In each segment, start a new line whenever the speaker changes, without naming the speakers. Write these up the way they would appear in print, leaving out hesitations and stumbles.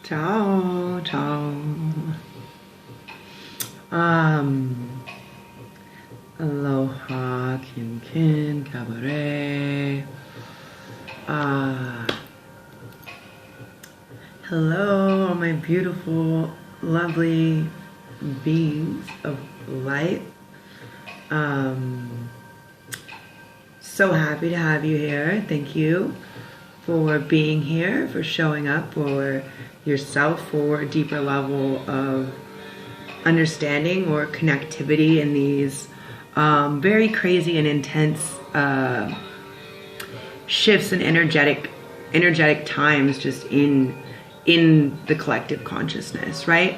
Ciao, ciao. Aloha, kin kin, cabaret. Hello, all my beautiful, lovely beings of light. So happy to have you here. Thank you for being here, for showing up for yourself, for a deeper level of understanding or connectivity in these very crazy and intense shifts and energetic times just in the collective consciousness, right?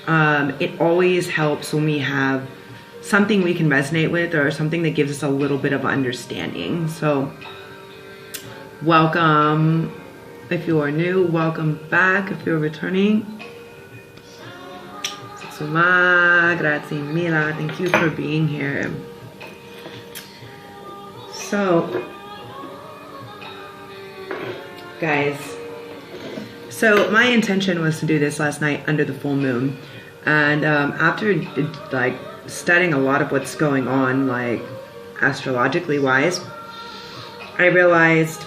It always helps when we have something we can resonate with or something that gives us a little bit of understanding. So welcome if you are new, welcome back if you're returning. Suma, grazie mille, thank you for being here. So, guys, so my intention was to do this last night under the full moon, and after like studying a lot of what's going on, like astrologically wise, I realized,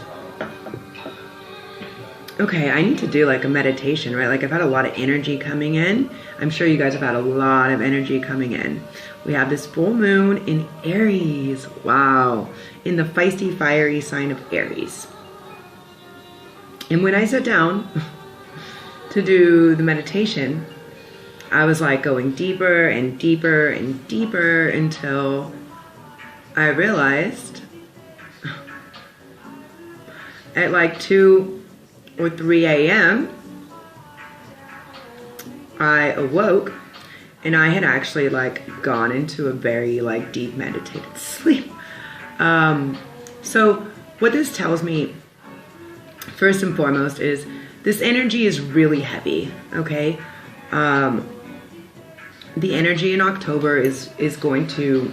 okay, I need to do like a meditation, right? Like I've had a lot of energy coming in. I'm sure you guys have had a lot of energy coming in. We have this full moon in Aries. Wow. In the feisty, fiery sign of Aries. And when I sat down to do the meditation, I was like going deeper and deeper and deeper until I realized at like 2 or 3 a.m. I awoke and I had actually like gone into a very like deep meditative sleep. So what this tells me first and foremost is this energy is really heavy, okay? The energy in October is going to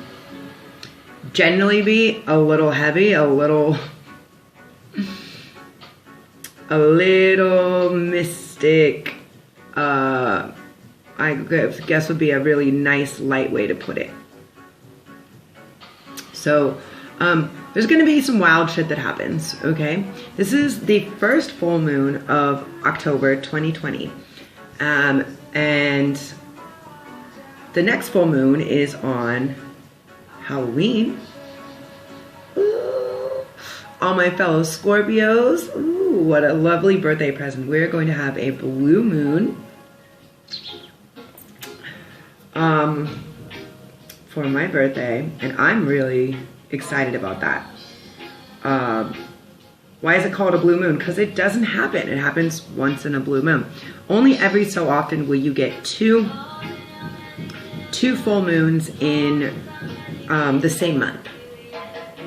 generally be a little heavy, a little mystic, I guess would be a really nice light way to put it. So there's going to be some wild shit that happens, okay? This is the first full moon of October 2020. And the next full moon is on Halloween. Ooh, all my fellow Scorpios, ooh, what a lovely birthday present. We're going to have a blue moon for my birthday, and I'm really excited about that. Why is it called a blue moon? Because it doesn't happen. It happens once in a blue moon. Only every so often will you get two full moons in the same month.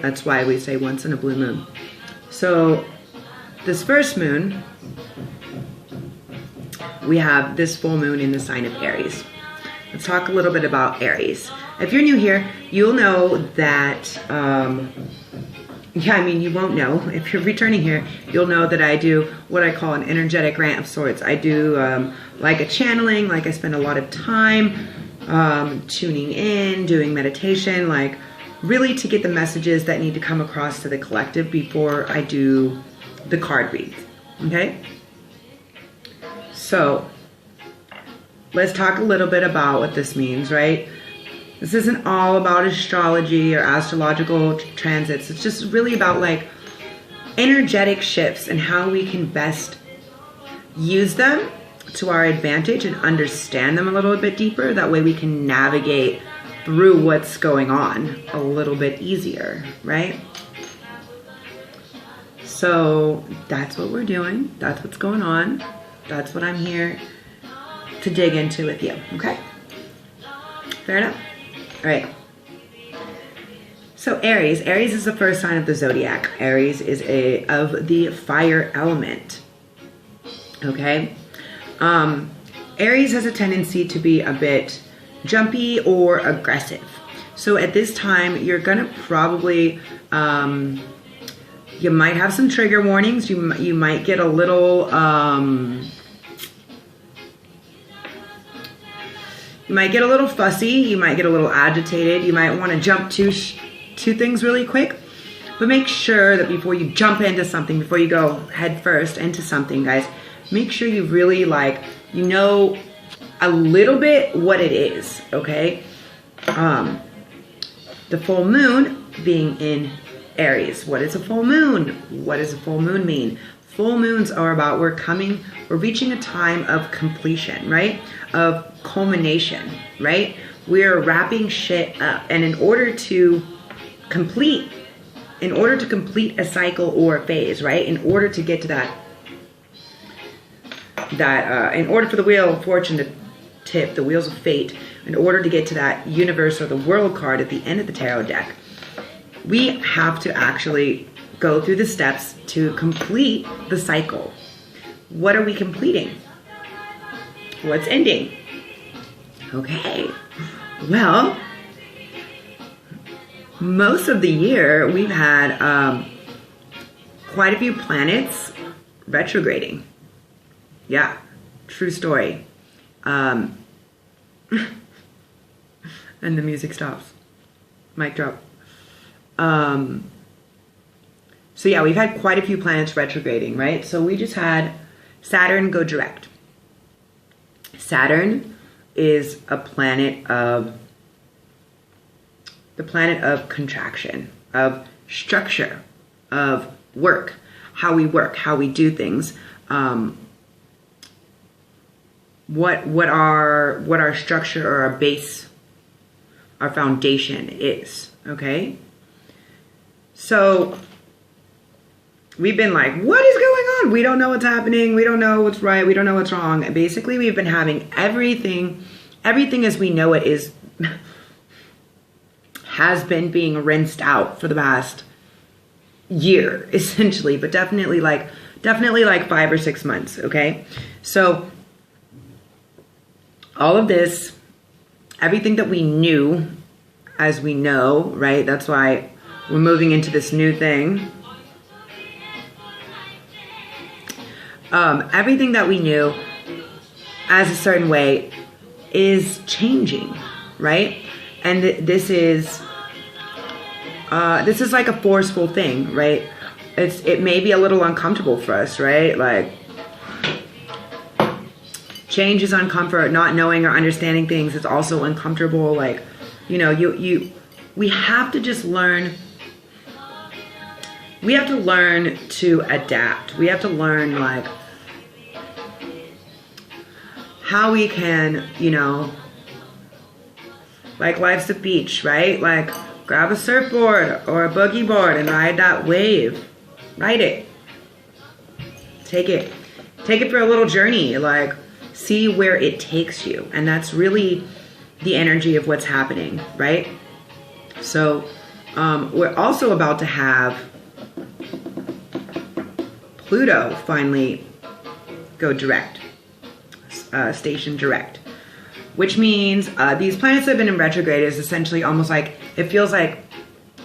That's why we say once in a blue moon. So this first moon, we have this full moon in the sign of Aries. Let's talk a little bit about Aries. If you're new here, you'll know that, you won't know. If you're returning here, you'll know that I do what I call an energetic rant of sorts. I do like a channeling, like I spend a lot of time tuning in, doing meditation, like really to get the messages that need to come across to the collective before I do the card reads, okay? So let's talk a little bit about what this means, right? This isn't all about astrology or astrological transits. It's just really about like energetic shifts and how we can best use them to our advantage and understand them a little bit deeper. That way we can navigate through what's going on a little bit easier, right? So that's what we're doing. That's what's going on. That's what I'm here to dig into with you, okay? Fair enough? All right. So Aries is the first sign of the zodiac. Aries is of the fire element, okay? Aries has a tendency to be a bit jumpy or aggressive. So at this time, you're gonna probably, you might have some trigger warnings. You might get a little You might get a little fussy, you might get a little agitated, you might want to jump to things really quick. But make sure that before you jump into something, before you go head first into something, guys, make sure you really you know a little bit what it is, okay? The full moon being in Aries. What is a full moon? What does a full moon mean? Full moons are about we're reaching a time of completion, right? Of culmination, right? We're wrapping shit up. And in order to complete a cycle or a phase, right? In order to get to in order for the wheel of fortune to tip, the wheels of fate, in order to get to that universe or the world card at the end of the tarot deck, we have to actually go through the steps to complete the cycle. What are we completing? What's ending? Okay, well, most of the year we've had quite a few planets retrograding. Yeah, true story. And the music stops. Mic drop. So yeah, we've had quite a few planets retrograding, right? So we just had Saturn go direct. Saturn is the planet of contraction, of structure, of work, how we do things, what our structure or our base, our foundation is, okay? So we've been like, what is going on? We don't know what's happening. We don't know what's right. We don't know what's wrong. And basically, we've been having everything as we know it has been being rinsed out for the past year, essentially, but definitely like 5 or 6 months, okay? So all of this, everything that we knew as we know, right? That's why we're moving into this new thing. Everything that we knew as a certain way is changing, right? And this is like a forceful thing, right? It may be a little uncomfortable for us, right? Like, change is uncomfort. Not knowing or understanding things is also uncomfortable. Like, you know, we have to just learn. We have to learn to adapt. We have to learn, like, how we can, you know, like, life's a beach, right? Like, grab a surfboard or a boogie board and ride that wave. Ride it. Take it for a little journey. Like, see where it takes you. And that's really the energy of what's happening, right? So, we're also about to have Pluto finally go direct, station direct, which means these planets that have been in retrograde is essentially almost like, it feels like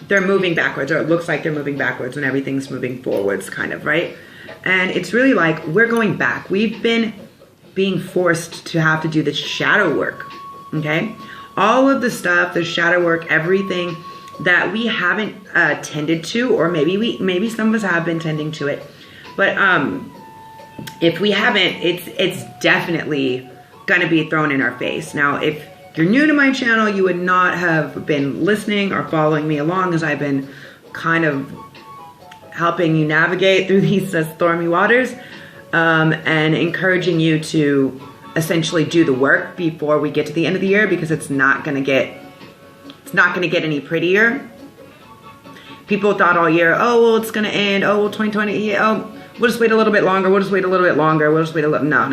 they're moving backwards, or it looks like they're moving backwards when everything's moving forwards, kind of, right? And it's really like we're going back. We've been being forced to have to do this shadow work, okay? All of the stuff, the shadow work, everything that we haven't tended to, or maybe some of us have been tending to it, but if we haven't, it's definitely gonna be thrown in our face. Now, if you're new to my channel, you would not have been listening or following me along as I've been kind of helping you navigate through these stormy waters, and encouraging you to essentially do the work before we get to the end of the year, because it's not gonna get any prettier. People thought all year, oh, well, it's gonna end, oh, well, 2020, yeah, oh, we'll just wait a little bit longer, we'll just wait a little bit longer, we'll just wait a little, no.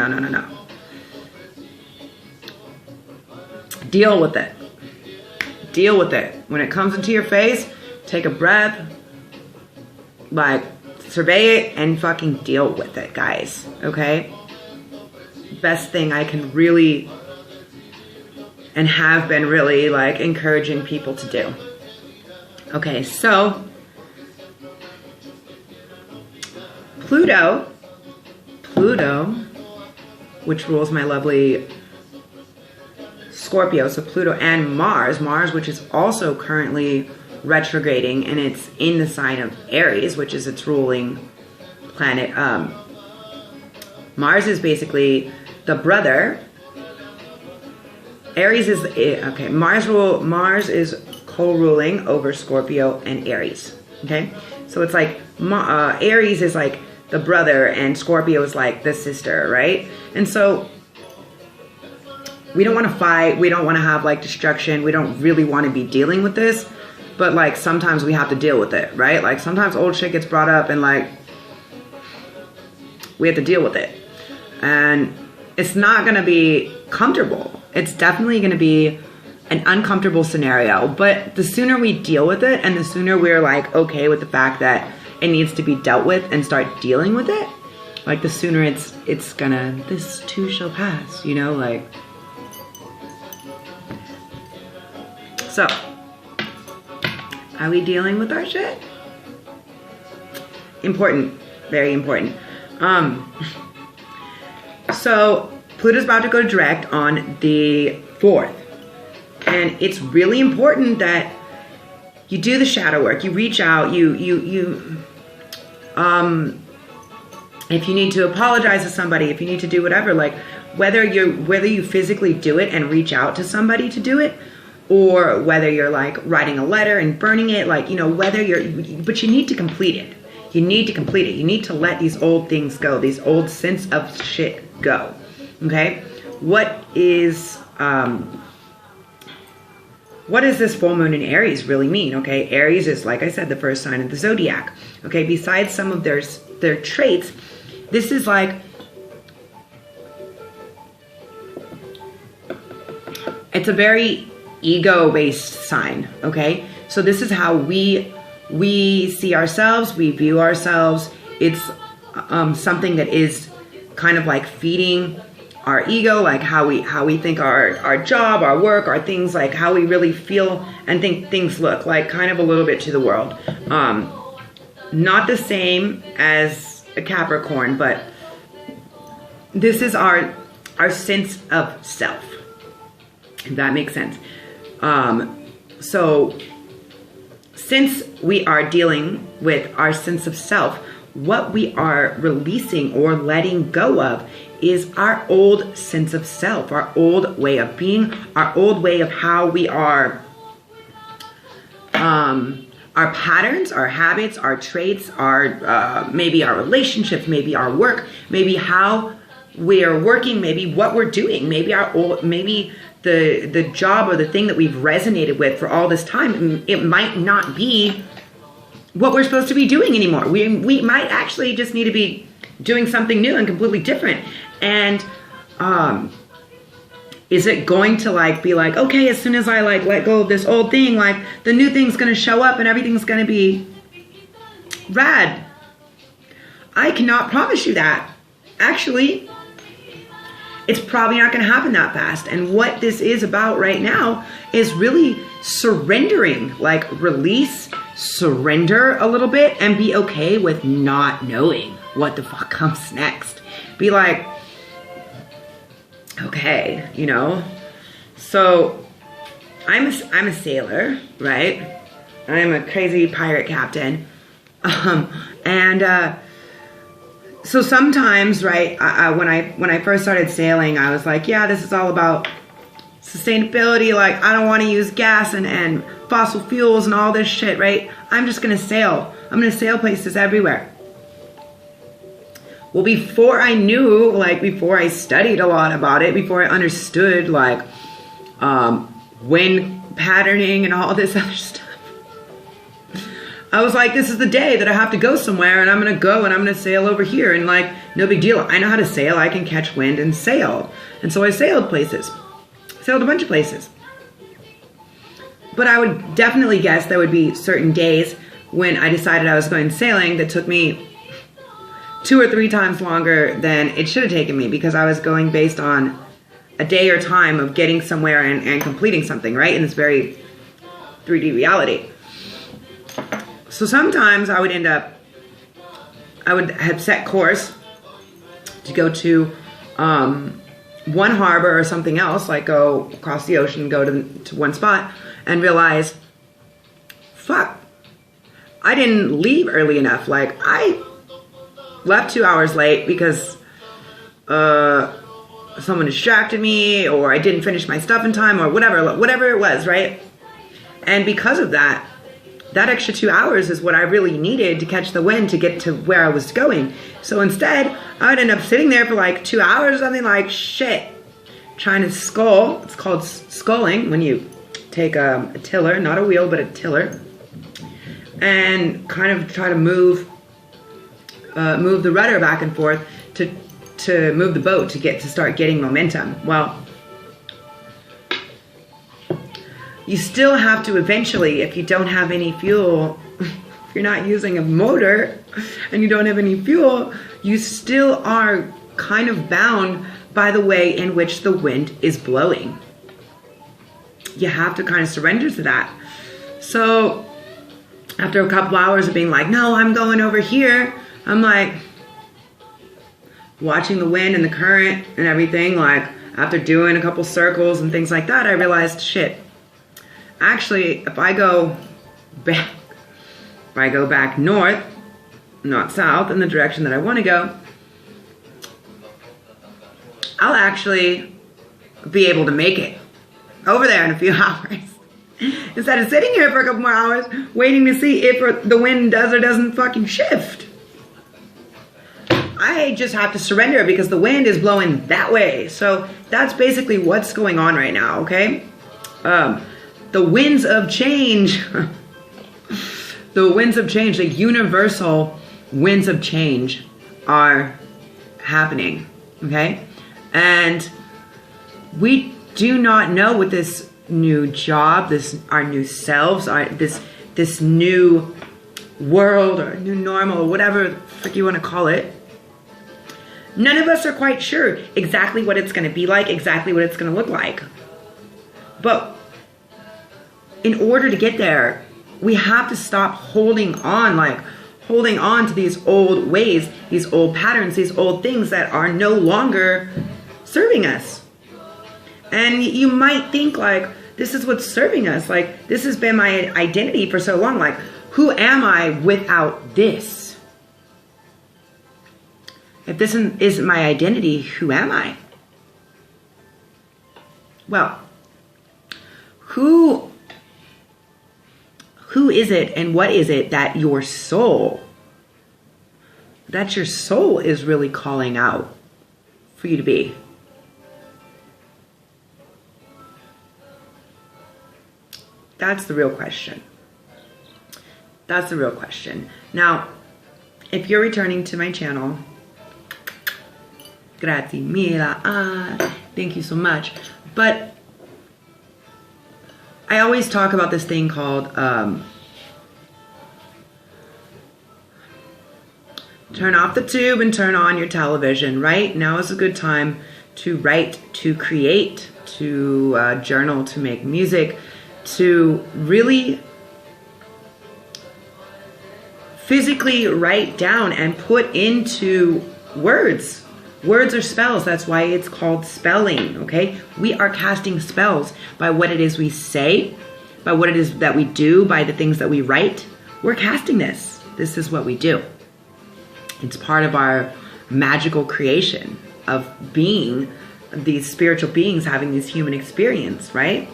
Deal with it. Deal with it. When it comes into your face, take a breath, like, survey it and fucking deal with it, guys, okay? Best thing I can really, and have been really, like, encouraging people to do. Okay, so Pluto, which rules my lovely Scorpio, so Pluto and Mars, which is also currently retrograding, and it's in the sign of Aries, which is its ruling planet. Mars is basically the brother. Aries is, okay, Mars is co-ruling over Scorpio and Aries, okay? So it's like, Aries is like the brother and Scorpio is like the sister, right? And so we don't want to fight. We don't want to have like destruction. We don't really want to be dealing with this, but like sometimes we have to deal with it, right? Like sometimes old shit gets brought up and like we have to deal with it. And it's not going to be comfortable. It's definitely going to be an uncomfortable scenario, but the sooner we deal with it and the sooner we're like okay with the fact that it needs to be dealt with and start dealing with it, like the sooner it's gonna, this too shall pass, you know, like. So, are we dealing with our shit? Important, very important. So Pluto's about to go direct on the 4th. And it's really important that you do the shadow work. You reach out, if you need to apologize to somebody, if you need to do whatever, like whether you physically do it and reach out to somebody to do it, or whether you're like writing a letter and burning it, like, you know, but you need to complete it. You need to complete it. You need to let these old things go, these old sense of shit go. Okay? What does this full moon in Aries really mean? Okay, Aries is, like I said, the first sign of the zodiac. Okay, besides some of their traits, this is like, it's a very ego-based sign. Okay, so this is how we see ourselves, we view ourselves. It's something that is kind of like feeding our ego, like how we think our job, our work, our things, like how we really feel and think things look, like kind of a little bit to the world. Not the same as a Capricorn, but this is our sense of self, if that makes sense. So since we are dealing with our sense of self, what we are releasing or letting go of is our old sense of self, our old way of being, our old way of how we are, our patterns, our habits, our traits, our maybe our relationships, maybe our work, maybe how we are working, maybe what we're doing, maybe the job or the thing that we've resonated with for all this time. It might not be what we're supposed to be doing anymore. We might actually just need to be doing something new and completely different. And is it going to like be like, okay, as soon as I like let go of this old thing, like the new thing's gonna show up and everything's gonna be rad? I cannot promise you that. Actually, it's probably not gonna happen that fast. And what this is about right now is really surrendering, like release, surrender a little bit, and be okay with not knowing what the fuck comes next. Be like, okay, you know. So I'm a sailor, right? I'm a crazy pirate captain, so sometimes, right, when I first started sailing, I was like, yeah, this is all about sustainability. Like, I don't want to use gas and fossil fuels and all this shit, right? I'm just gonna sail. I'm gonna sail places everywhere. Well, before I knew, like, before I studied a lot about it, before I understood, like, wind patterning and all this other stuff, I was like, this is the day that I have to go somewhere, and I'm going to go and I'm going to sail over here, and like, no big deal. I know how to sail. I can catch wind and sail. And so I sailed places. Sailed a bunch of places. But I would definitely guess there would be certain days when I decided I was going sailing that took me 2 or 3 times longer than it should have taken me, because I was going based on a day or time of getting somewhere and completing something, right? In this very 3D reality. So sometimes I would have set course to go to one harbor or something else, like go across the ocean, go to one spot, and realize, fuck, I didn't leave early enough. Like, I left 2 hours late because someone distracted me, or I didn't finish my stuff in time, or whatever it was, right? And because of that, that extra 2 hours is what I really needed to catch the wind to get to where I was going. So instead, I'd end up sitting there for like 2 hours or something, like shit, trying to scull. It's called sculling when you take a tiller, not a wheel, but a tiller, and kind of try to move the rudder back and forth to move the boat to start getting momentum. Well, you still have to eventually, if you don't have any fuel, if you're not using a motor and you don't have any fuel, you still are kind of bound by the way in which the wind is blowing. You have to kind of surrender to that. So after a couple hours of being like, no, I'm going over here, I'm like watching the wind and the current and everything. Like, after doing a couple circles and things like that, I realized, shit, actually, if I go back north, not south, in the direction that I want to go, I'll actually be able to make it over there in a few hours. Instead of sitting here for a couple more hours waiting to see if the wind does or doesn't fucking shift. I just have to surrender because the wind is blowing that way. So that's basically what's going on right now, okay? The winds of change, the winds of change, the universal winds of change are happening, okay? And we do not know what this new job, our new selves, this new world or new normal or whatever the frick you want to call it. None of us are quite sure exactly what it's going to be like, exactly what it's going to look like. But in order to get there, we have to stop holding on to these old ways, these old patterns, these old things that are no longer serving us. And you might think like, this is what's serving us. Like, this has been my identity for so long. Like, who am I without this? If this isn't my identity, who am I? Well, who is it and what is it that your soul is really calling out for you to be? That's the real question. That's the real question. Now, if you're returning to my channel, grazie mille, thank you so much. But I always talk about this thing called turn off the tube and turn on your television, right? Now is a good time to write, to create, to journal, to make music, to really physically write down and put into words. Words are spells. That's why it's called spelling, okay? We are casting spells by what it is we say, by what it is that we do, by the things that we write. We're casting this. This is what we do. It's part of our magical creation of being these spiritual beings having this human experience, right?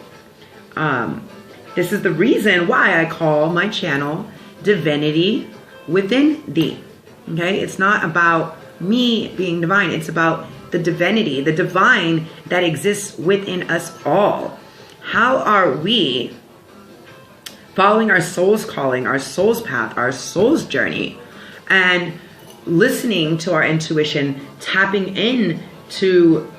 This is the reason why I call my channel Divinity Within Thee, okay? It's not about me being divine. It's about the divinity, the divine that exists within us all. How are we following our soul's calling, our soul's path, our soul's journey, and listening to our intuition, tapping in to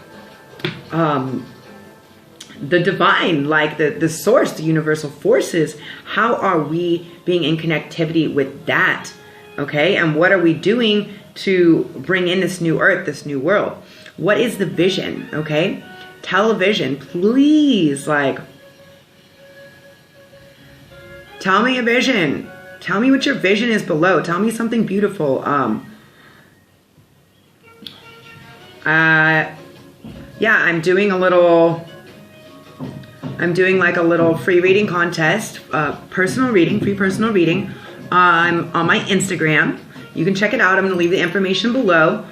the divine, like the source, the universal forces? How are we being in connectivity with that? Okay, and what are we doing to bring in this new earth, this new world? What is the vision? Okay, television, please, like, tell me a vision. Tell me what your vision is below. Tell me something beautiful. yeah, I'm doing like a little free reading contest, personal reading, free personal reading, on my Instagram. You can check it out. I'm gonna leave the information below.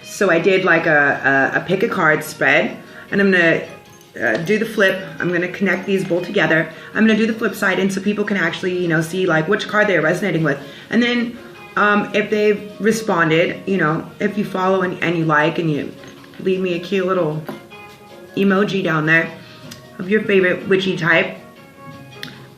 So I did like a pick a card spread, and I'm gonna do the flip. I'm gonna connect these both together. I'm gonna do the flip side, and so people can actually, you know, see like which card they're resonating with. And then if they've responded, you know, if you follow and you like, and you leave me a cute little emoji down there of your favorite witchy type,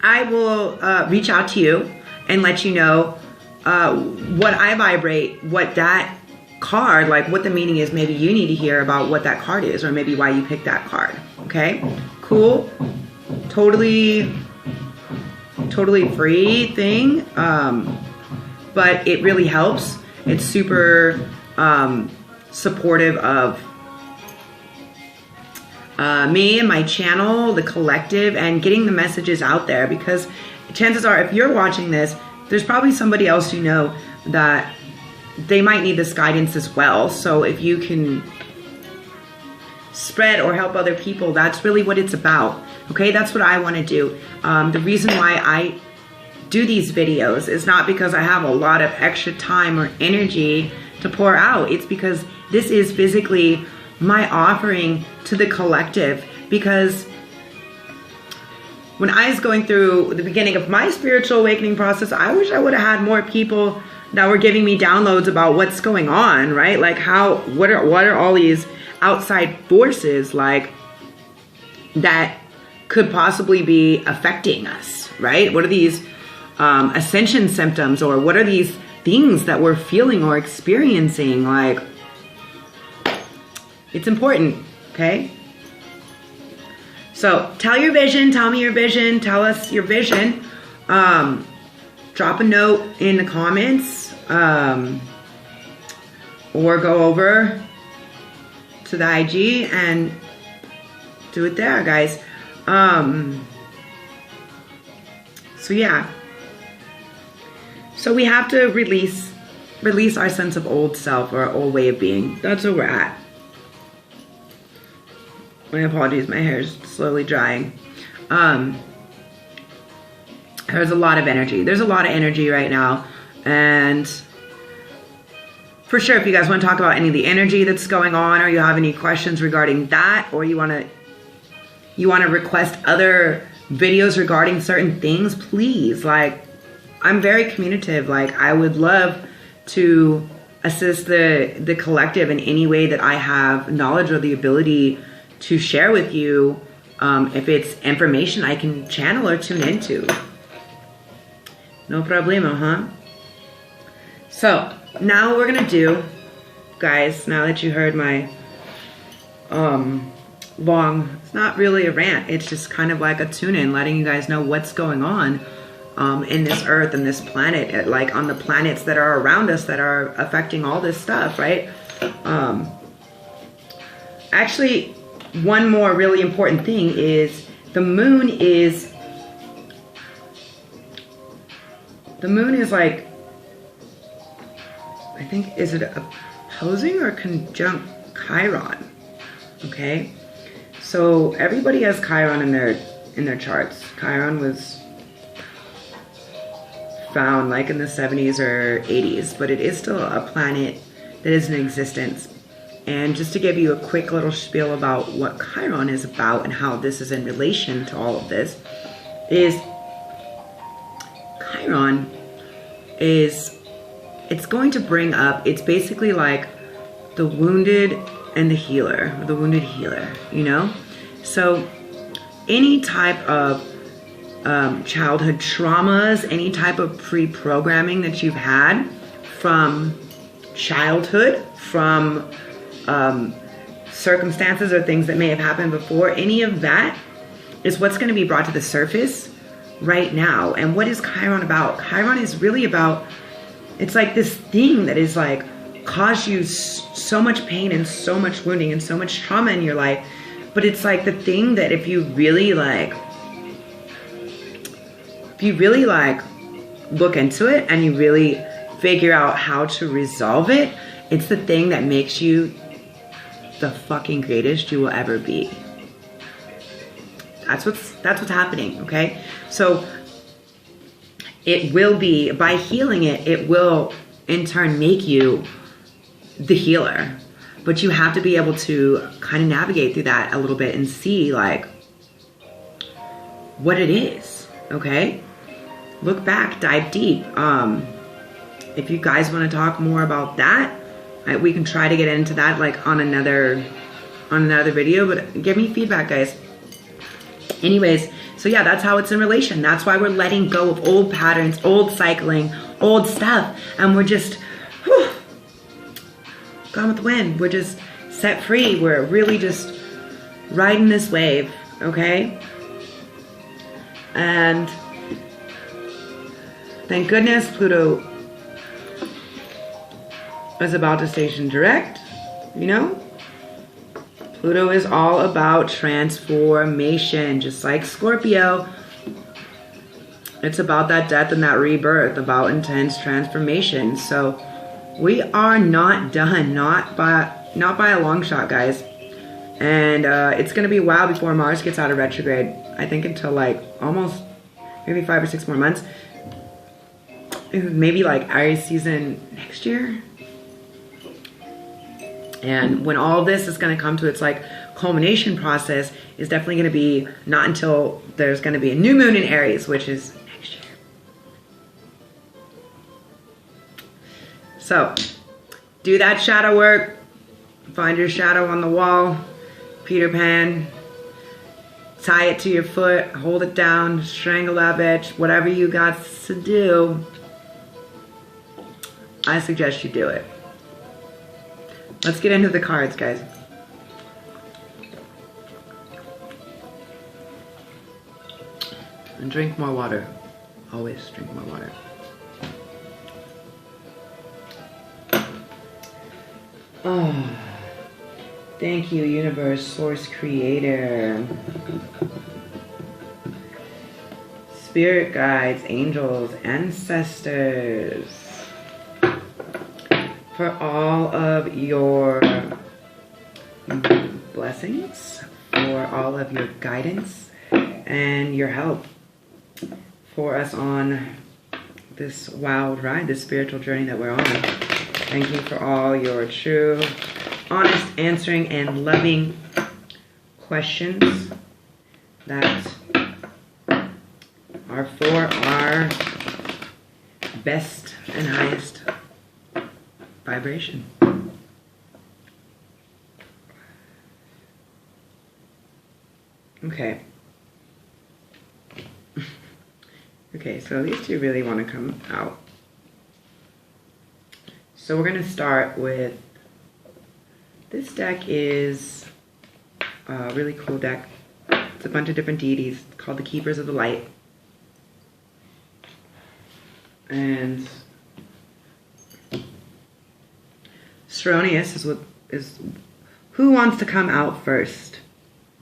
I will reach out to you and let you know what I vibrate, what that card, like what the meaning is. Maybe you need to hear about what that card is, or maybe why you picked that card. Okay, cool. Totally free thing, but it really helps. It's super supportive of me and my channel, the collective, and getting the messages out there, because chances are if you're watching this, there's probably somebody else you know that they might need this guidance as well. So if you can spread or help other people, that's really what it's about. Okay, that's what I want to do. The reason why I do these videos is not because I have a lot of extra time or energy to pour out. It's because this is physically my offering to the collective. Because when I was going through the beginning of my spiritual awakening process, I wish I would have had more people that were giving me downloads about what's going on, right? Like what are all these outside forces like that could possibly be affecting us, right? What are these ascension symptoms, or what are these things that we're feeling or experiencing? Like, it's important, okay? So tell your vision, tell me your vision, tell us your vision. Drop a note in the comments, or go over to the IG and do it there, guys. So yeah. So we have to release our sense of old self, or our old way of being. That's where we're at. My apologies, my hair is slowly drying. There's a lot of energy. There's a lot of energy right now. And for sure, if you guys want to talk about any of the energy that's going on, or you have any questions regarding that, or you want to request other videos regarding certain things, please. Like, I'm very communicative. Like, I would love to assist the collective in any way that I have knowledge or the ability to share with you, if it's information I can channel or tune into. No problemo, huh? So now what we're gonna do, guys, now that you heard my long, it's not really a rant, it's just kind of like a tune-in, letting you guys know what's going on in this earth and this planet, like on the planets that are around us that are affecting all this stuff, right? Actually, one more really important thing is the moon is like, I think, is it opposing or conjunct Chiron? Okay, so everybody has Chiron in their charts. Chiron was found like in the 70s or 80s, but it is still a planet that is in existence. And just to give you a quick little spiel about what Chiron is about and how this is in relation to all of this, is Chiron is, it's going to bring up, it's basically like the wounded and the healer, or the wounded healer, you know? So any type of childhood traumas, any type of pre-programming that you've had from childhood, from circumstances or things that may have happened before, any of that is what's going to be brought to the surface right now. And what is Chiron about? Chiron is really about, it's like this thing that is like caused you so much pain and so much wounding and so much trauma in your life. But it's like the thing that if you really like look into it and you really figure out how to resolve it, it's the thing that makes you the fucking greatest you will ever be. That's what's happening, okay? So it will be, by healing it, it will in turn make you the healer. But you have to be able to kind of navigate through that a little bit and see like what it is, okay? Look back, dive deep. If you guys want to talk more about that, we can try to get into that like on another video, but give me feedback, guys. Anyways, so yeah, that's how it's in relation. That's why we're letting go of old patterns, old cycling, old stuff, and we're just gone with the wind. We're just set free. We're really just riding this wave, okay? And thank goodness Pluto is about to station direct, you know? Pluto is all about transformation, just like Scorpio. It's about that death and that rebirth, about intense transformation. So we are not done, not by a long shot, guys. And it's gonna be a while before Mars gets out of retrograde. I think until like almost maybe 5 or 6 more months. Maybe like Aries season next year. And when all this is going to come to its like culmination process is definitely going to be not until there's going to be a new moon in Aries, which is next year. So do that shadow work. Find your shadow on the wall. Peter Pan. Tie it to your foot. Hold it down. Strangle that bitch. Whatever you got to do. I suggest you do it. Let's get into the cards, guys. And drink more water. Always drink more water. Oh, thank you, universe, source, creator. Spirit guides, angels, ancestors. For all of your blessings, for all of your guidance and your help for us on this wild ride, this spiritual journey that we're on. Thank you for all your true, honest, answering, and loving questions that are for our best and highest vibration. Okay. Okay, so these two really want to come out. So we're going to start with, this deck is a really cool deck. It's a bunch of different deities called the Keepers of the Light. And Seronius is who wants to come out first,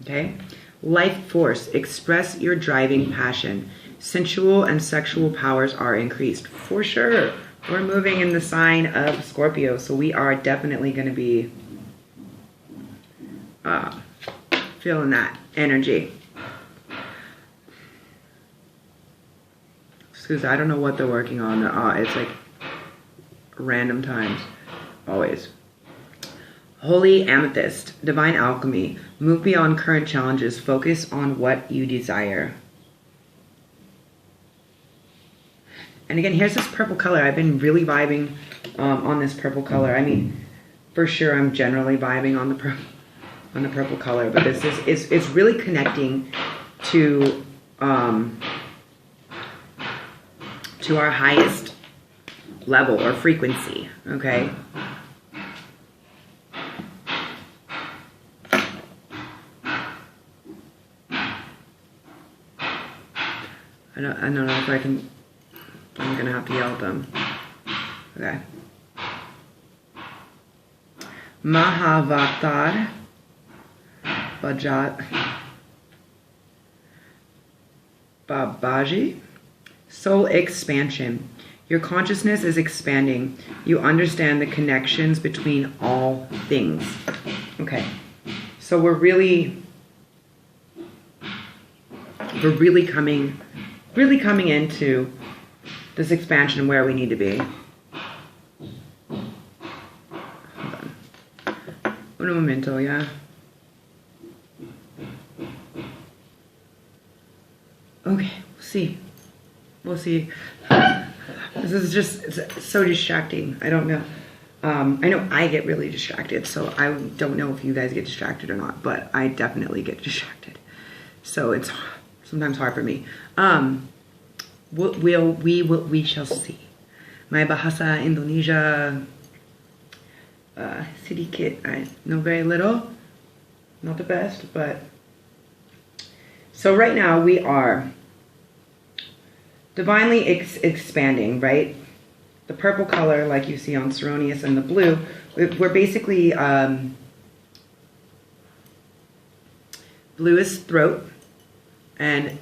okay? Life force, express your driving passion. Sensual and sexual powers are increased. For sure, we're moving in the sign of Scorpio, so we are definitely going to be feeling that energy. Excuse me, I don't know what they're working on. It's like random times. Always. Holy Amethyst, divine alchemy. Move beyond current challenges. Focus on what you desire. And again, here's this purple color. I've been really vibing on this purple color. I mean, for sure, I'm generally vibing on the purple color, but this is it's really connecting to our highest level or frequency. Okay. I don't know if I can. I'm gonna have to yell at them. Okay. Mahavatar Babaji. Soul expansion. Your consciousness is expanding. You understand the connections between all things. Okay. So we're really coming into this expansion where we need to be. Hold on. Un momento, yeah. Okay, we'll see. We'll see. This is just it's so distracting. I don't know. I know I get really distracted, so I don't know if you guys get distracted or not, but I definitely get distracted. So it's sometimes hard for me. We shall see. My Bahasa Indonesia sedikit. I know very little. Not the best, but so right now we are divinely expanding, right? The purple color, like you see on Seronius, and the blue, we're basically, blue is throat, and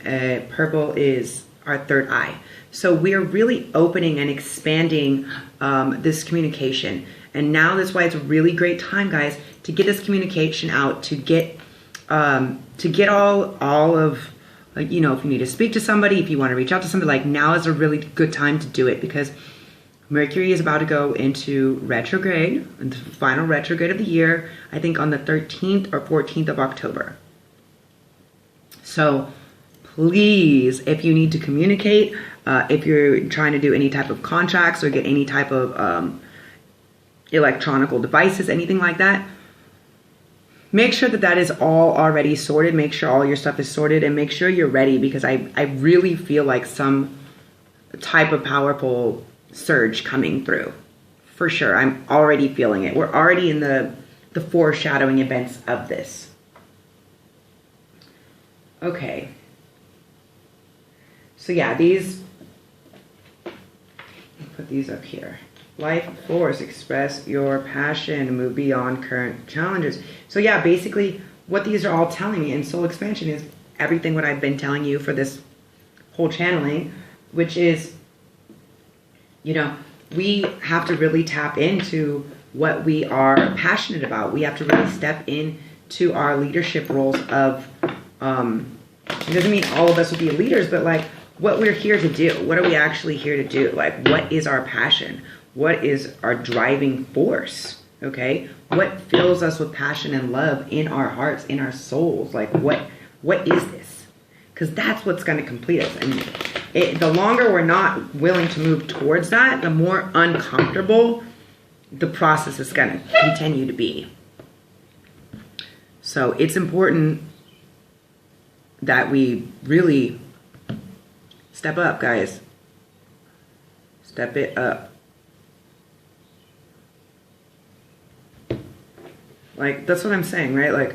purple is our third eye. So we are really opening and expanding this communication. And now that's why it's a really great time, guys, to get this communication out, to get all of, you know, if you need to speak to somebody, if you want to reach out to somebody, like now is a really good time to do it, because Mercury is about to go into retrograde, the final retrograde of the year, I think on the 13th or 14th of October. So please, if you need to communicate, if you're trying to do any type of contracts or get any type of electronical devices, anything like that, make sure that that is all already sorted. Make sure all your stuff is sorted, and make sure you're ready, because I really feel like some type of powerful surge coming through. For sure. I'm already feeling it. We're already in the foreshadowing events of this. Okay. So yeah, these, put these up here. Life force, express your passion, move beyond current challenges. So yeah, basically what these are all telling me in soul expansion is everything what I've been telling you for this whole channeling, which is, you know, we have to really tap into what we are passionate about. We have to really step into our leadership roles of, it doesn't mean all of us will be leaders, but like what we're here to do. What are we actually here to do? Like, what is our passion? What is our driving force? Okay? What fills us with passion and love in our hearts, in our souls? Like, what is this? Because that's what's going to complete us. And the longer we're not willing to move towards that, the more uncomfortable the process is going to continue to be. So it's important that we really step up, guys. Step it up. Like, that's what I'm saying, right? Like,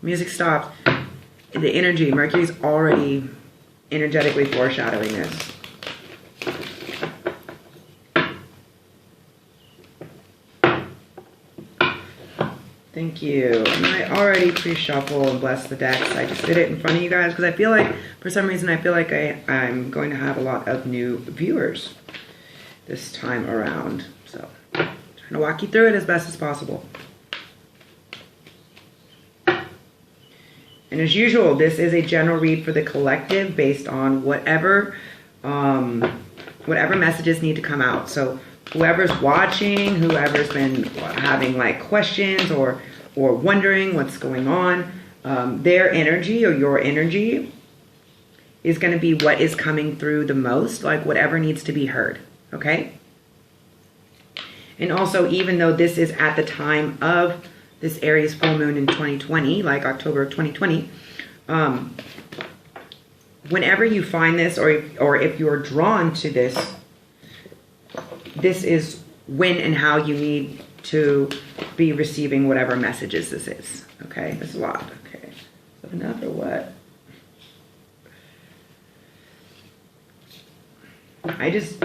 music stopped. The energy, Mercury's already energetically foreshadowing this. Thank you. And I already pre-shuffle and bless the decks. I just did it in front of you guys because I feel like, for some reason, I feel like I'm going to have a lot of new viewers this time around. So, I'm trying to walk you through it as best as possible. And as usual, this is a general read for the collective based on whatever messages need to come out. So whoever's watching, whoever's been having like questions or wondering what's going on, their energy or your energy is going to be what is coming through the most, like whatever needs to be heard, okay? And also, even though this is at the time of this Aries full moon in 2020, like October of 2020, whenever you find this, or if you're drawn to this, this is when and how you need to be receiving whatever messages this is. Okay, there's a lot. Okay, is that enough or what? I just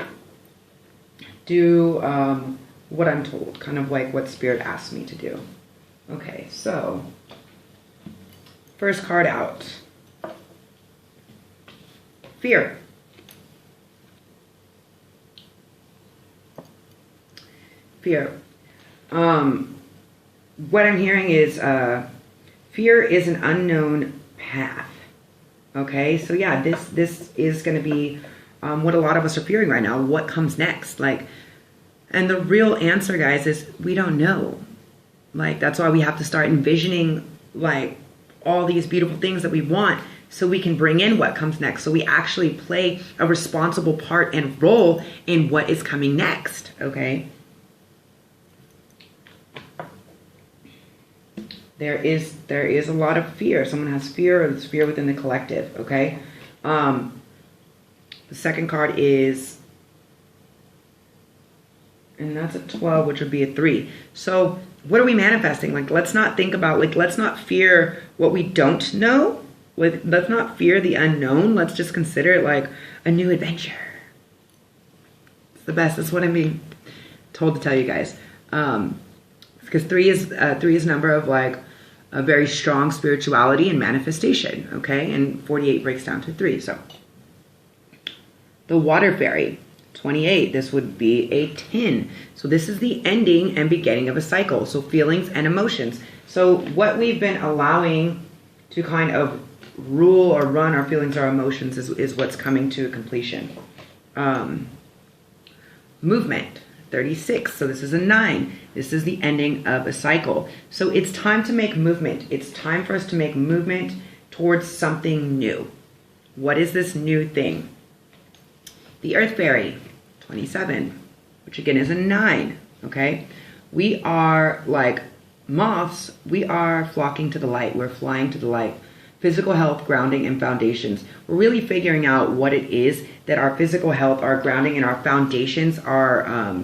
do what I'm told, kind of like what Spirit asks me to do. Okay, so first card out. Fear. Fear. what I'm hearing is fear is an unknown path. Okay, so yeah, this is going to be what a lot of us are fearing right now. What comes next? Like, and the real answer, guys, is we don't know. Like, that's why we have to start envisioning like all these beautiful things that we want, so we can bring in what comes next. So we actually play a responsible part and role in what is coming next. Okay. There is a lot of fear. Someone has fear, or there's fear within the collective. Okay. The second card is, and that's a 12, which would be a 3. So what are we manifesting? Like, let's not think about, like, let's not fear what we don't know. Let's not fear the unknown. Let's just consider it like a new adventure. It's the best. That's what I'm being told to tell you guys. Because 3 is a number of like a very strong spirituality and manifestation. Okay, and 48 breaks down to 3. So the water fairy, 28. This would be a 10. So this is the ending and beginning of a cycle. So feelings and emotions. So what we've been allowing to kind of rule or run our feelings, our emotions, is what's coming to a completion. Movement, 36. So this is a 9. This is the ending of a cycle. So it's time to make movement. It's time for us to make movement towards something new. What is this new thing? The Earth Fairy, 27, which again is a 9, okay? We are like moths. We are flocking to the light. We're flying to the light. Physical health, grounding, and foundations. We're really figuring out what it is that our physical health, our grounding, and our foundations are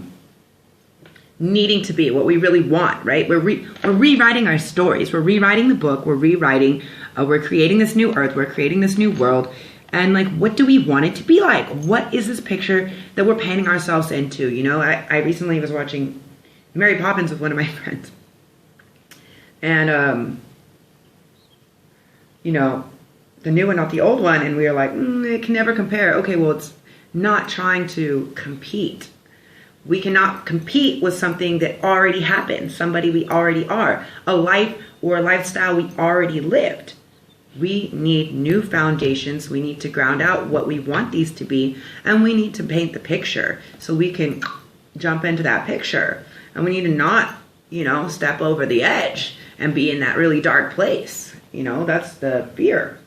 needing to be, what we really want, right? We're rewriting our stories. We're rewriting the book. We're rewriting, we're creating this new earth. We're creating this new world. And like, what do we want it to be like? What is this picture that we're painting ourselves into? You know, I recently was watching Mary Poppins with one of my friends. And, you know, the new one, not the old one. And we were like, it can never compare. Okay, well, it's not trying to compete. We cannot compete with something that already happened, somebody we already are, a life or a lifestyle we already lived. We need new foundations. We need to ground out what we want these to be, and we need to paint the picture so we can jump into that picture. And we need to not, you know, step over the edge and be in that really dark place. You know, that's the fear.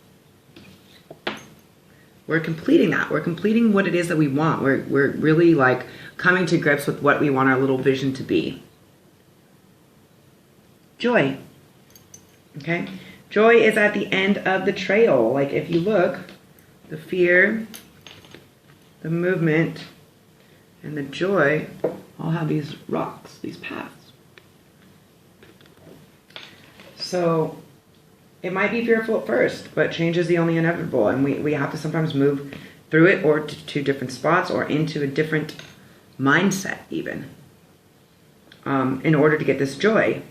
We're completing that. We're completing what it is that we want. We're really like coming to grips with what we want our little vision to be. Joy. Okay? Joy is at the end of the trail. Like, if you look, the fear, the movement, and the joy all have these rocks, these paths. So it might be fearful at first, but change is the only inevitable. And we have to sometimes move through it, or to different spots, or into a different mindset even, in order to get this joy.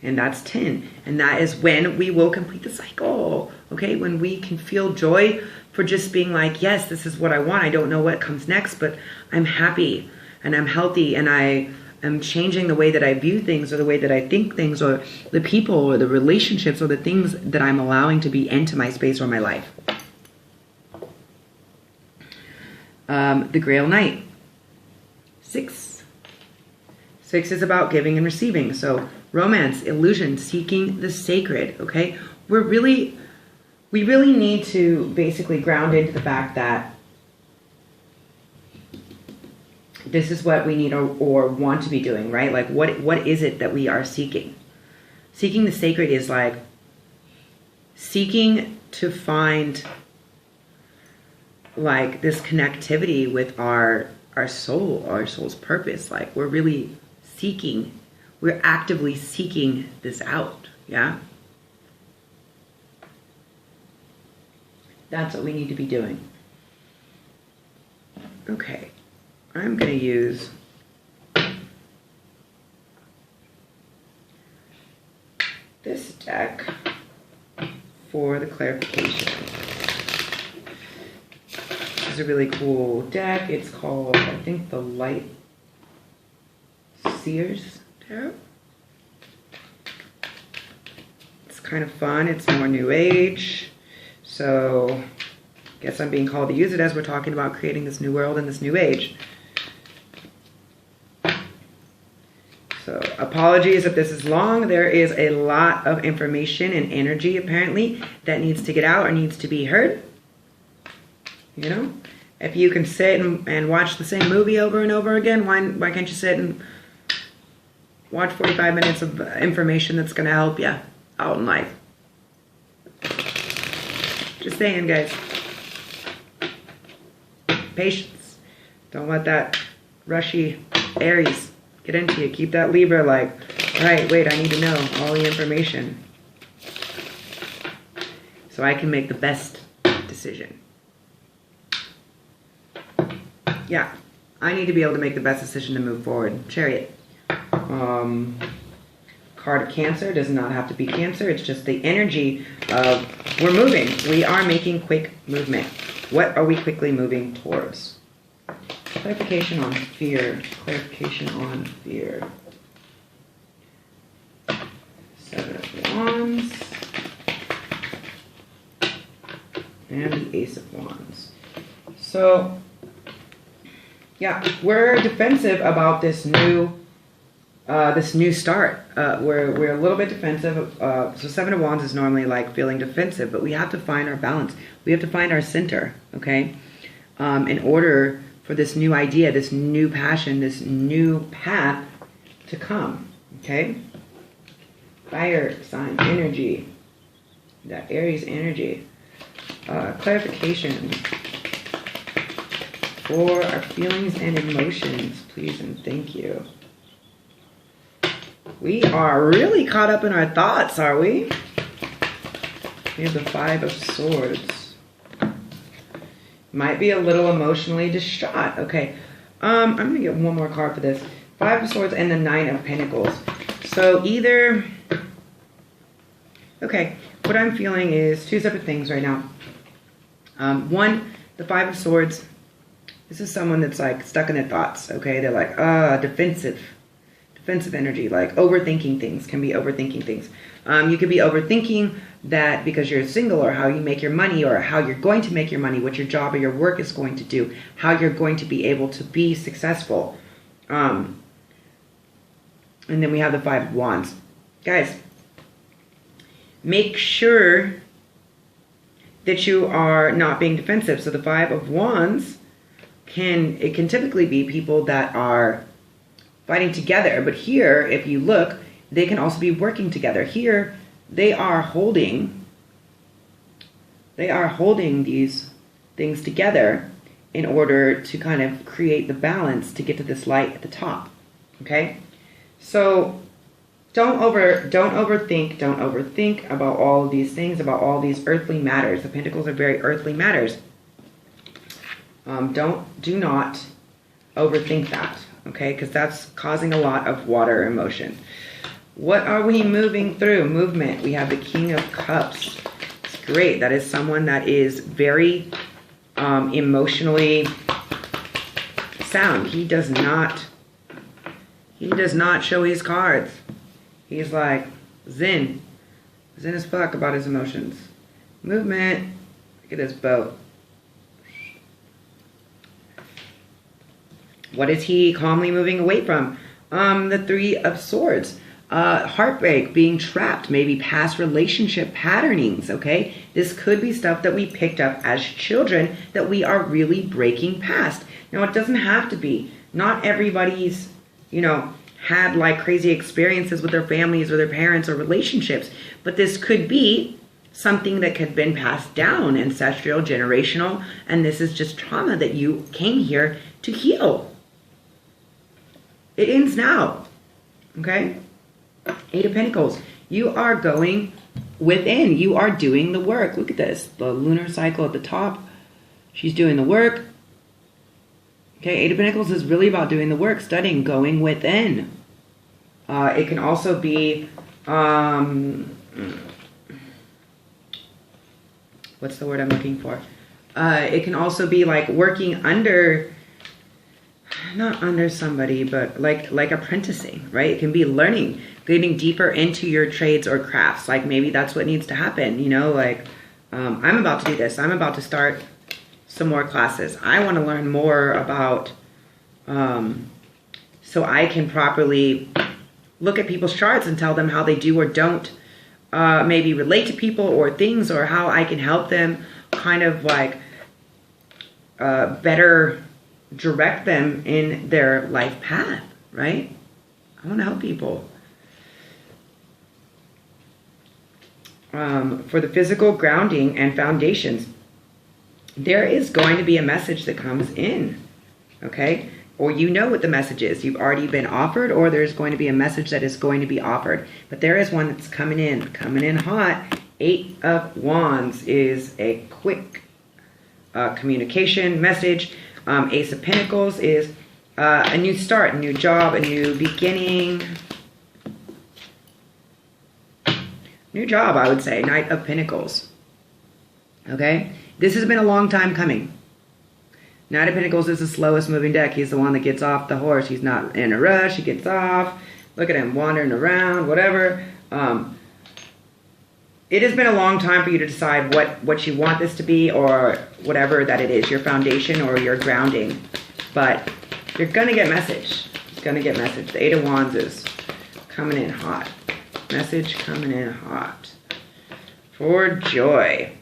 And that's 10. And that is when we will complete the cycle. Okay? When we can feel joy for just being like, yes, this is what I want. I don't know what comes next, but I'm happy and I'm healthy, and I am changing the way that I view things, or the way that I think things, or the people, or the relationships, or the things that I'm allowing to be into my space or my life. The Grail Knight. 6. 6 is about giving and receiving. So romance, illusion, seeking the sacred. Okay, we really need to basically ground into the fact that this is what we need or want to be doing, right? Like, what is it that we are seeking? Seeking the sacred is like seeking to find like this connectivity with our soul, our soul's purpose. Like, we're really seeking, we're actively seeking this out. Yeah, that's what we need to be doing. Okay, I'm going to use this deck for the clarification. This is a really cool deck. It's called, I think, the Light Seers Tarot. kind of fun. It's more new age. So guess I'm being called to use it as we're talking about creating this new world and this new age. So apologies if this is long. There is a lot of information and energy apparently that needs to get out or needs to be heard. You know, if you can sit and watch the same movie over and over again, why can't you sit and watch 45 minutes of information that's going to help you out in life? Just saying, guys. Patience. Don't let that rushy Aries get into you. Keep that Libra like, all right, wait, I need to know all the information so I can make the best decision. Yeah, I need to be able to make the best decision to move forward. Chariot. Card of Cancer does not have to be Cancer. It's just the energy of we're moving. We are making quick movement. What are we quickly moving towards? Clarification on fear. Clarification on fear. Seven of Wands. And the Ace of Wands. So, yeah, we're defensive about this new start. We're a little bit defensive. So Seven of Wands is normally like feeling defensive, but we have to find our balance. We have to find our center, okay? In order for this new idea, this new passion, this new path to come, okay? Fire sign energy, that Aries energy. Clarification for our feelings and emotions, please and thank you. We are really caught up in our thoughts, are we? We have the Five of Swords. Might be a little emotionally distraught. Okay, I'm going to get one more card for this. Five of Swords and the Nine of Pentacles. So either... Okay, what I'm feeling is two separate things right now. One, the Five of Swords. This is someone that's like stuck in their thoughts, okay? They're like, defensive energy, like overthinking things, can be overthinking things. You could be overthinking that because you're single or how you make your money or how you're going to make your money, what your job or your work is going to do, how you're going to be able to be successful. And then we have the Five of Wands. Guys, make sure that you are not being defensive. So the Five of Wands can typically be people that are fighting together, but here, if you look, they can also be working together. Here, they are holding these things together in order to kind of create the balance to get to this light at the top. Okay, so don't overthink about all of these things, about all these earthly matters. The Pentacles are very earthly matters. Do not overthink that. Okay, because that's causing a lot of water emotion. What are we moving through? Movement. We have the King of Cups. It's great. That is someone that is very emotionally sound. He does not show his cards. He's like zen as fuck about his emotions. Movement. Look at this boat. What is he calmly moving away from? The Three of Swords. Heartbreak, being trapped, maybe past relationship patternings, okay? This could be stuff that we picked up as children that we are really breaking past. Now, it doesn't have to be. Not everybody's, had like crazy experiences with their families or their parents or relationships. But this could be something that could have been passed down, ancestral, generational, and this is just trauma that you came here to heal. It ends now, okay? Eight of Pentacles. You are going within. You are doing the work. Look at this. The lunar cycle at the top. She's doing the work. Okay, Eight of Pentacles is really about doing the work, studying, going within. It can also be... what's the word I'm looking for? It can also be like working under... Not under somebody, but like apprenticing, right? It can be learning. getting deeper into your trades or crafts. Like maybe that's what needs to happen, you know, like I'm about to do this. I'm about to start some more classes. I want to learn more about, so I can properly look at people's charts and tell them how they do or don't maybe relate to people or things, or how I can help them kind of like better direct them in their life path, right? I want to help people. For the physical grounding and foundations, there is going to be a message that comes in, okay? Or you know what the message is. You've already been offered, or there's going to be a message that is going to be offered. But there is one that's coming in hot. 8 of Wands is a quick communication message. Ace of Pentacles is a new start, a new job, a new beginning. New job, I would say. Knight of Pentacles. Okay? This has been a long time coming. Knight of Pentacles is the slowest moving deck. He's the one that gets off the horse. He's not in a rush. He gets off. Look at him wandering around, whatever. It has been a long time for you to decide what you want this to be, or whatever that it is, your foundation or your grounding. But you're going to get message. You're going to get message. The 8 of Wands is coming in hot. Message coming in hot. For joy.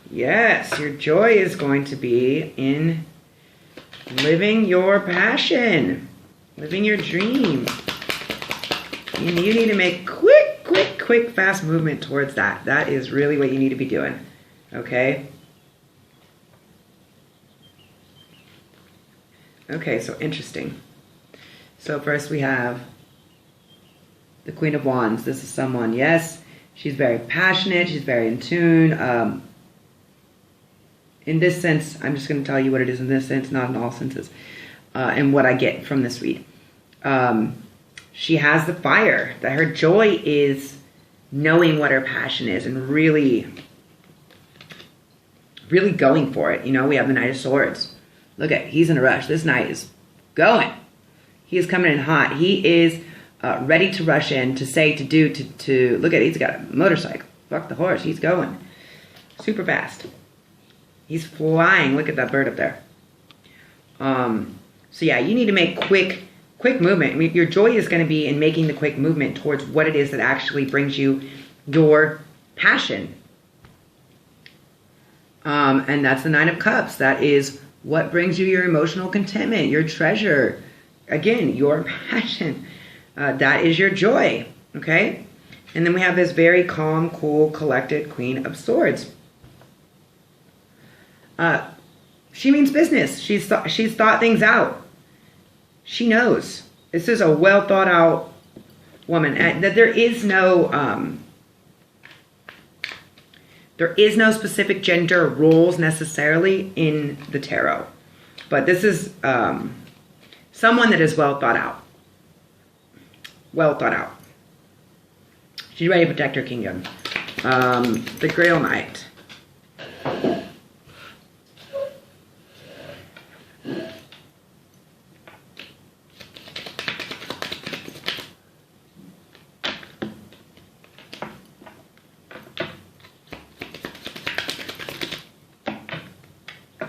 Yes, your joy is going to be in living your passion. Living your dream. And you need to make quick, fast movement towards that. That is really what you need to be doing. Okay? Okay, so interesting. So first we have the Queen of Wands. This is someone, yes, she's very passionate. She's very in tune. In this sense, I'm just going to tell you what it is in this sense, not in all senses. And what I get from this read. She has the fire. That her joy is knowing what her passion is and really going for it. You know, we have the Knight of Swords. Look at, he's in a rush. This knight is going. He is coming in hot. He is ready to rush in, to say, to do, to look at it. He's got a motorcycle. Fuck the horse. He's going. Super fast. He's flying. Look at that bird up there. So yeah, you need to make quick movement. I mean, your joy is going to be in making the quick movement towards what it is that actually brings you your passion. And that's the 9 of Cups. That is what brings you your emotional contentment, your treasure. Again, your passion. That is your joy. Okay? And then we have this very calm, cool, collected Queen of Swords. She means business. She's thought things out. She knows. This is a well thought out woman. And that there is no specific gender roles necessarily in the tarot. But this is someone that is well thought out. Well thought out. She's ready to protect her kingdom. The Grail Knight.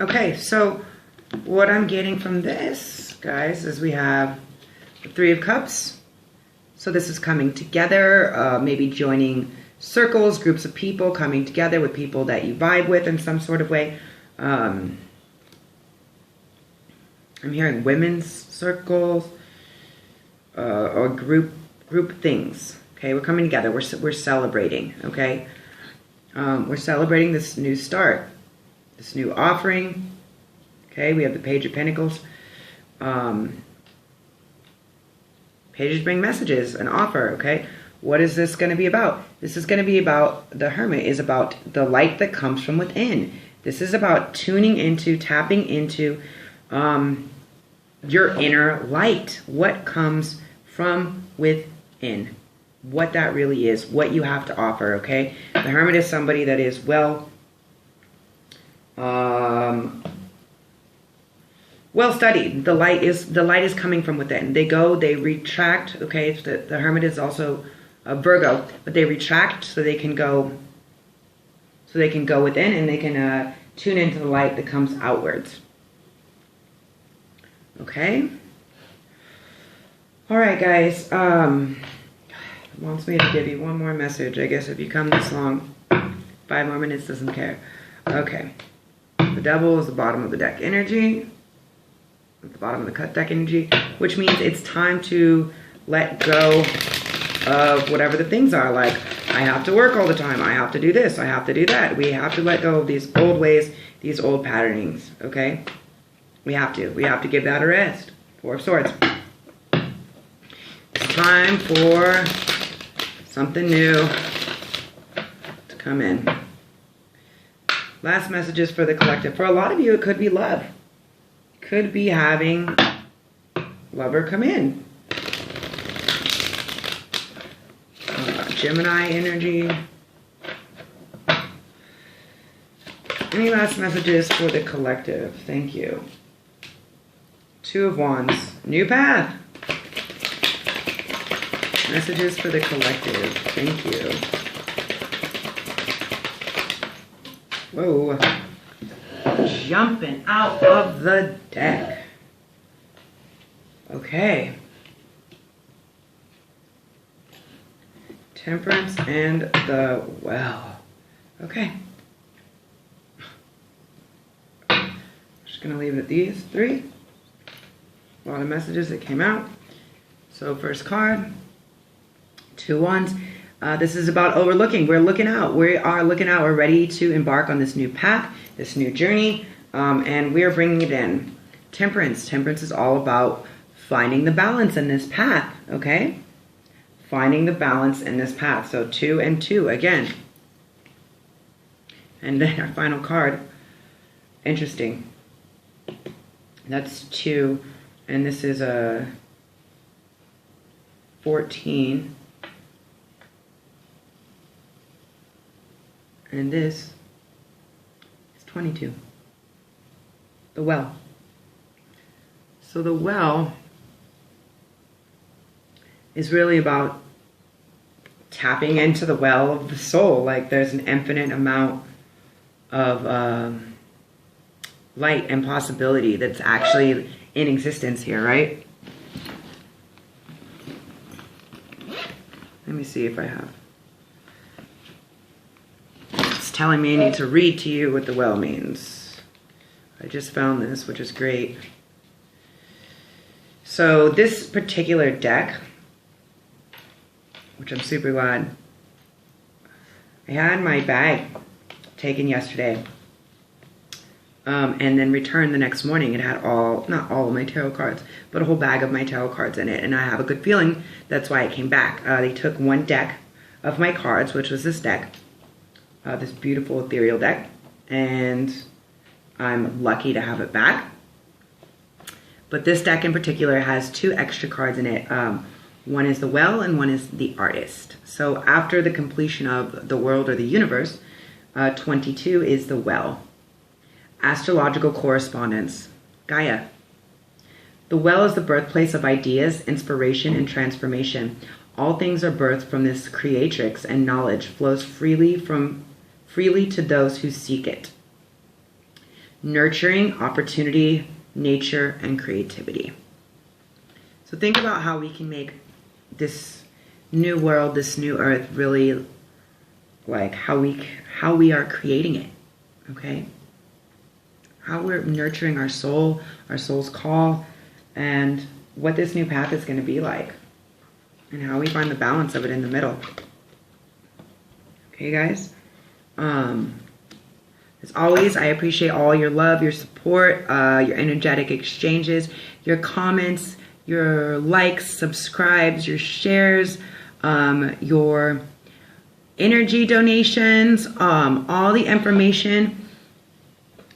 Okay, so what I'm getting from this, guys, is we have the 3 of Cups. So this is coming together, maybe joining circles, groups of people, coming together with people that you vibe with in some sort of way. I'm hearing women's circles or group things. Okay, we're coming together. We're celebrating. Okay, we're celebrating this new start. This new offering. Okay, we have the Page of Pentacles. Pages bring messages, an offer, okay? What is this going to be about? This is going to be about, the Hermit is about the light that comes from within. This is about tuning into, tapping into your inner light. What comes from within. What that really is. What you have to offer, okay? The Hermit is somebody that is, well, well studied. The light is coming from within. They retract. Okay, the Hermit is also a Virgo, but they retract so they can go within, and they can tune into the light that comes outwards. Okay. All right, guys. Wants me to give you one more message. I guess if you come this long, 5 more minutes, doesn't care. Okay. The Devil is the bottom of the deck energy. At the bottom of the cut deck energy, which means it's time to let go of whatever the things are. Like, I have to work all the time. I have to do this. I have to do that. We have to let go of these old ways, these old patternings. Okay? We have to. We have to give that a rest. 4 of Swords. It's time for something new to come in. Last messages for the collective. For a lot of you, it could be love. Could be having lover come in. Gemini energy. Any last messages for the collective? Thank you. 2 of Wands. New path. Messages for the collective. Thank you. Whoa. Jumping out of the deck. Okay. Temperance and the Well. Okay. Just going to leave it at these 3. A lot of messages that came out. So first card. 2 Wands. This is about overlooking. We're looking out. We are looking out. We're ready to embark on this new path, this new journey, and we're bringing it in. Temperance. Temperance is all about finding the balance in this path, okay? Finding the balance in this path. So 2 and 2 again. And then our final card. Interesting. That's 2, and this is a 14. And this is 22. The Well. So the Well is really about tapping into the well of the soul. Like, there's an infinite amount of light and possibility that's actually in existence here, right? Let me see if I have. It's telling me I need to read to you what the Well means. I just found this, which is great. So this particular deck, which I'm super glad, I had my bag taken yesterday, and then returned the next morning. It had not all of my tarot cards, but a whole bag of my tarot cards in it, and I have a good feeling that's why it came back. They took one deck of my cards, which was this deck, this beautiful ethereal deck, and I'm lucky to have it back. But this deck in particular has 2 extra cards in it. One is the Well and one is the Artist. So after the completion of the world or the universe, 22 is the Well. Astrological correspondence. Gaia. The Well is the birthplace of ideas, inspiration, and transformation. All things are birthed from this creatrix, and knowledge flows freely to those who seek it. Nurturing, opportunity, nature, and creativity. So think about how we can make this new world, this new earth, really like how we are creating it, okay? How we're nurturing our soul, our soul's call, and what this new path is going to be like, and how we find the balance of it in the middle. Okay, guys? As always, I appreciate all your love, your support, your energetic exchanges, your comments, your likes, subscribes, your shares, your energy donations. All the information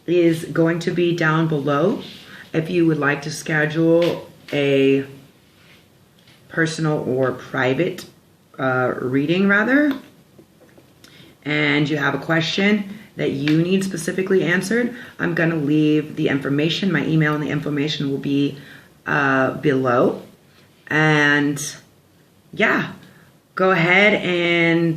is going to be down below. If you would like to schedule a personal or private reading, rather, and you have a question, that you need specifically answered, I'm going to leave the information. My email and the information will be below. And yeah, go ahead and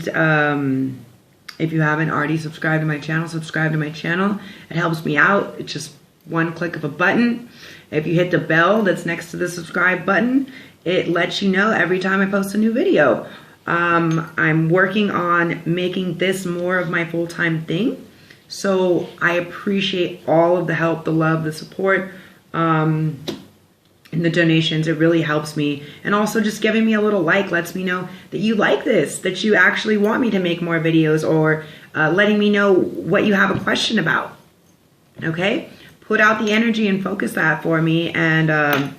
if you haven't already subscribed to my channel, subscribe to my channel. It helps me out. It's just one click of a button. If you hit the bell that's next to the subscribe button, it lets you know every time I post a new video. I'm working on making this more of my full-time thing. So I appreciate all of the help, the love, the support, and the donations. It really helps me. And also just giving me a little like lets me know that you like this, that you actually want me to make more videos, or letting me know what you have a question about. Okay? Put out the energy and focus that for me. And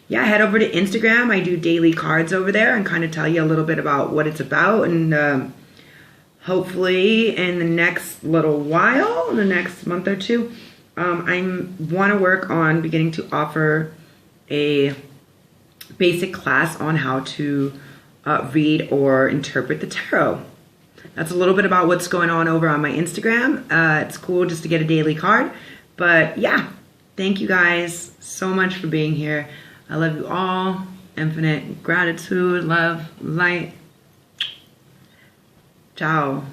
yeah, head over to Instagram. I do daily cards over there and kind of tell you a little bit about what it's about. And hopefully in the next little while, in the next month or two, I want to work on beginning to offer a basic class on how to read or interpret the tarot. That's a little bit about what's going on over on my Instagram. It's cool just to get a daily card. But yeah, thank you guys so much for being here. I love you all. Infinite gratitude, love, light. Ciao.